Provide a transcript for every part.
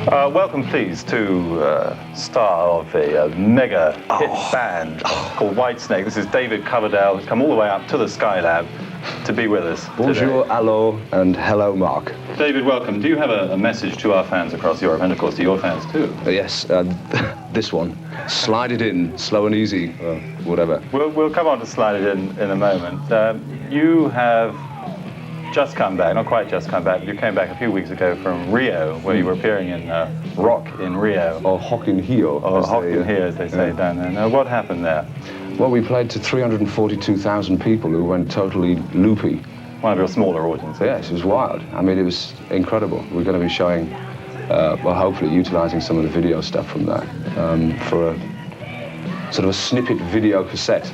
Welcome, please, to star of a mega hit band called Whitesnake. This is David Coverdale, who's come all the way up to the Skylab to be with us. Bonjour, hello, and hello, Mark. David, welcome. Do you have a message to our fans across Europe, and of course to your fans too? Yes, this one. Slide it in, slow and easy, whatever. We'll come on to slide it in a moment. You have just come back, not quite just come back, but you came back a few weeks ago from Rio, where you were appearing in Rock in Rio. Or Rock in Rio. Or Rock in Rio, as they say down there. Now, what happened there? Well, we played to 342,000 people who went totally loopy. One of your smaller audiences. Yes, it was wild. I mean, it was incredible. We're going to be showing, well, hopefully utilising some of the video stuff from that for a sort of a snippet video cassette,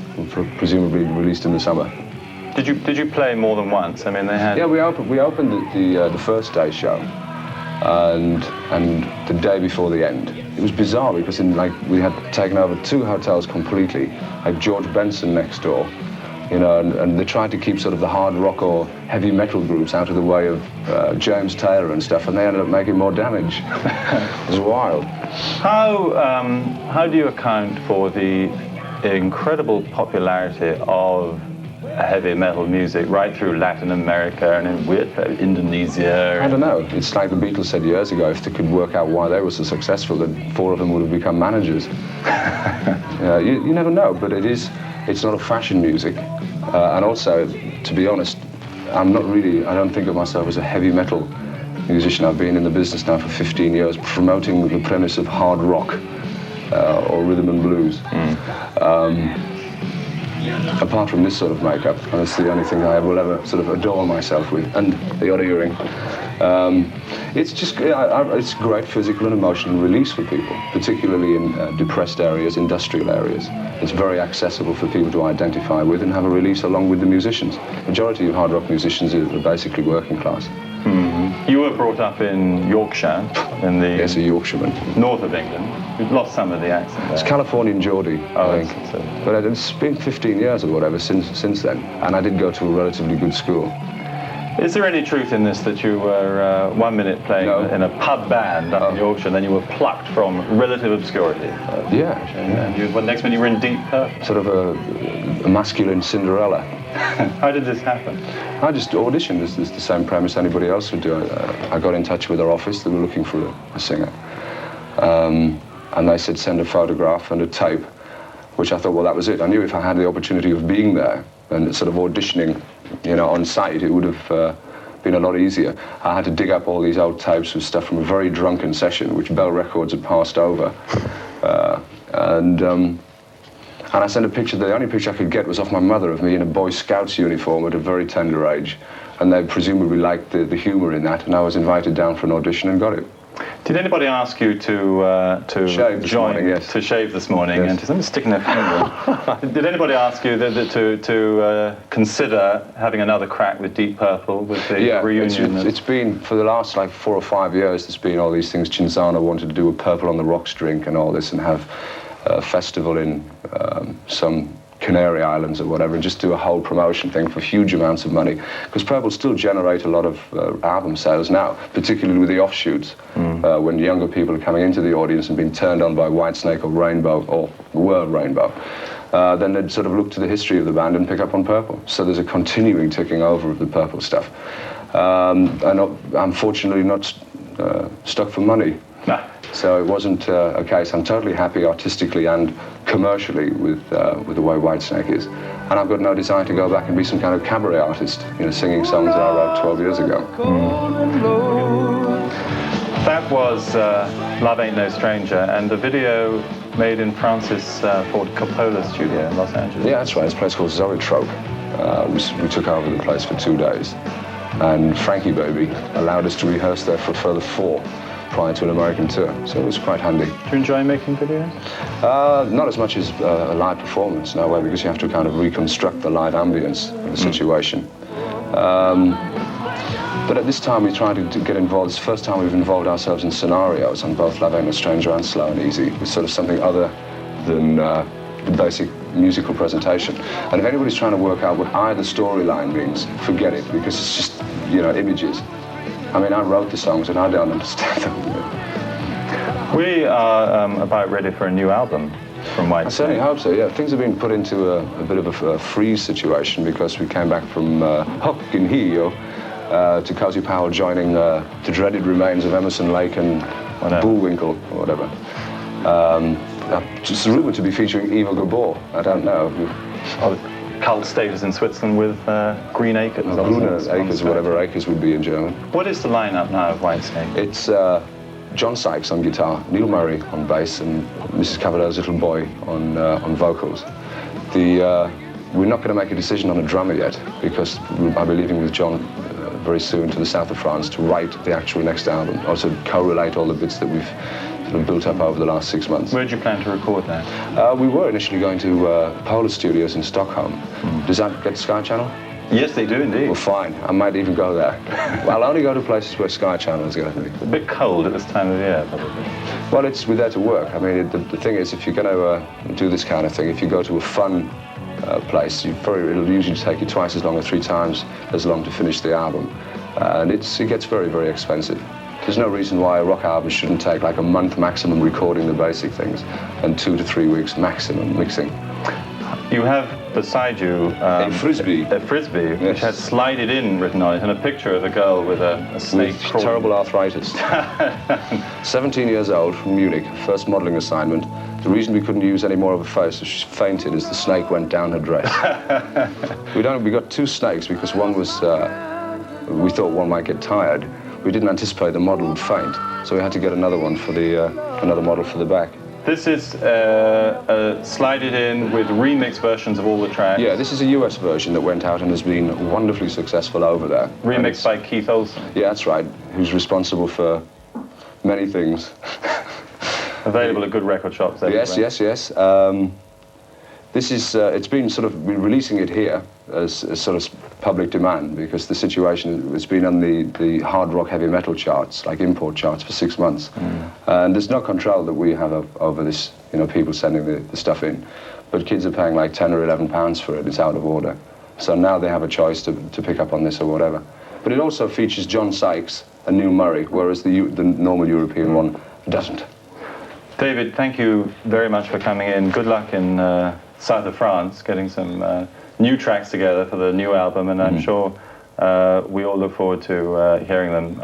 presumably released in the summer. Did you play more than once? I mean, they had. Yeah, we opened the first day show, and the day before the end. It was bizarre because we had taken over 2 hotels completely. Like George Benson next door, you know, and they tried to keep sort of the hard rock or heavy metal groups out of the way of James Taylor and stuff, and they ended up making more damage. It was wild. How do you account for the incredible popularity of heavy metal music right through Latin America and in weird Indonesia? I don't know. It's like the Beatles said years ago, if they could work out why they were so successful, then 4 of them would have become managers. You never know, but it's not a fashion music. And also, to be honest, I don't think of myself as a heavy metal musician. I've been in the business now for 15 years, promoting the premise of hard rock or rhythm and blues. Apart from this sort of makeup, and it's the only thing I will ever sort of adorn myself with, and the odd earring. It's just, it's great physical and emotional release for people, particularly in depressed areas, industrial areas. It's very accessible for people to identify with and have a release along with the musicians. The majority of hard rock musicians are basically working class. Mm-hmm. You were brought up in Yorkshire, in the yes, a Yorkshireman. North of England. You've lost some of the accent there. It's Californian Geordie, I think. So. But it's been 15 years or whatever since then, and I did go to a relatively good school. Is there any truth in this that you were 1 minute playing in a pub band up in Yorkshire, and then you were plucked from relative obscurity? And next minute you were in Deep Purple. Sort of a masculine Cinderella. How did this happen? I just auditioned. It's the same premise anybody else would do. I got in touch with their office. They were looking for a singer. And they said, send a photograph and a tape, which I thought, well, that was it. I knew if I had the opportunity of being there and sort of auditioning, you know, on site, it would have been a lot easier. I had to dig up all these old tapes with stuff from a very drunken session, which Bell Records had passed over. And I sent a picture. The only picture I could get was of my mother, of me in a Boy Scouts uniform at a very tender age. And they presumably liked the humour in that, and I was invited down for an audition and got it. Did anybody ask you to shave join, morning, yes. to shave this morning? Yes. And someone's sticking their finger in. Did anybody ask you to consider having another crack with Deep Purple, with the reunion? It's been, for the last like 4 or 5 years, there's been all these things. Cinzano wanted to do a Purple on the Rocks drink and all this, and have a festival in some Canary Islands or whatever, and just do a whole promotion thing for huge amounts of money. Because Purple still generate a lot of album sales now, particularly with the offshoots, when younger people are coming into the audience and being turned on by Whitesnake or Rainbow, or were Rainbow. Then they'd sort of look to the history of the band and pick up on Purple. So there's a continuing ticking over of the Purple stuff. And unfortunately not stuck for money. No. So it wasn't a case. I'm totally happy artistically and commercially with the way Whitesnake is. And I've got no desire to go back and be some kind of cabaret artist, you know, singing songs that I wrote 12 years ago. That was Love Ain't No Stranger, and the video made in Francis Ford Coppola studio in Los Angeles. Yeah, that's right. It's a place called Zoetrope. We took over the place for 2 days. And Frankie Baby allowed us to rehearse there for a further 4. Prior to an American tour, so it was quite handy. Do you enjoy making videos? Not as much as a live performance, no way, because you have to kind of reconstruct the live ambience of the situation. But at this time we tried to get involved. It's the first time we've involved ourselves in scenarios on both Love Ain't No Stranger and Slow and Easy, with sort of something other than the basic musical presentation. And if anybody's trying to work out what either storyline means, forget it, because it's just, you know, images. I mean, I wrote the songs and I don't understand them. We are about ready for a new album from White I certainly Snake. hope so, yeah. Things have been put into a bit of a freeze situation because we came back from Hockenheim to Cozy Powell joining the dreaded remains of Emerson, Lake and Bullwinkle or whatever. Just rumoured to be featuring Eva Gabor. I don't know. Cult status in Switzerland with Green Acres. Grüne Acres, whatever Acres would be in German. What is the lineup now of White Snake? It's John Sykes on guitar, Neil Murray on bass, and Mrs. Coverdale's little boy on vocals. We're not going to make a decision on a drummer yet because I'll be leaving with John very soon to the south of France to write the actual next album, also correlate all the bits that we've sort of built up over the last 6 months. Where did you plan to record that? We were initially going to Polar Studios in Stockholm. Does that get Sky Channel? Yes, they do indeed. Well, fine. I might even go there. I'll only go to places where Sky Channel is going to be. A bit cold at this time of year, probably. Well, we're there to work. I mean, the thing is, if you're going to do this kind of thing, if you go to a fun place, it'll usually take you twice as long or 3 times as long to finish the album. And it gets very, very expensive. There's no reason why a rock album shouldn't take like a month maximum recording the basic things and 2 to 3 weeks maximum mixing. You have beside you a frisbee. A frisbee, yes, which has "Slide It In" written on it, and a picture of a girl with a snake. With terrible arthritis. 17 years old from Munich, first modelling assignment. The reason we couldn't use any more of her face was she fainted as the snake went down her dress. We got 2 snakes because one was, we thought one might get tired. We didn't anticipate the model would faint, so we had to get another one for another model for the back. This is Slide It In with remix versions of all the tracks. Yeah, this is a US version that went out and has been wonderfully successful over there. Remixed by Keith Olsen. Yeah, that's right, who's responsible for many things. Available at good record shops. Yes. This is, we're releasing it here as sort of public demand because the situation, it's been on the hard rock heavy metal charts, like import charts for 6 months. And there's no control that we have over this, people sending the stuff in. But kids are paying like 10 or 11 pounds for it, it's out of order. So now they have a choice to pick up on this or whatever. But it also features John Sykes and Neil Murray, whereas the normal European one doesn't. David, thank you very much for coming in. Good luck in south of France, getting some new tracks together for the new album, and I'm sure we all look forward to hearing them.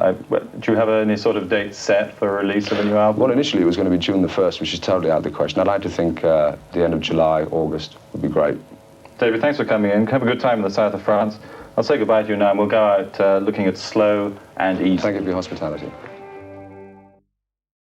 Do you have any sort of date set for release of a new album? Well, initially it was going to be June the 1st, which is totally out of the question. I'd like to think the end of July, August would be great. David, thanks for coming in. Have a good time in the south of France. I'll say goodbye to you now, and we'll go out looking at Slow and Easy. Thank you for your hospitality.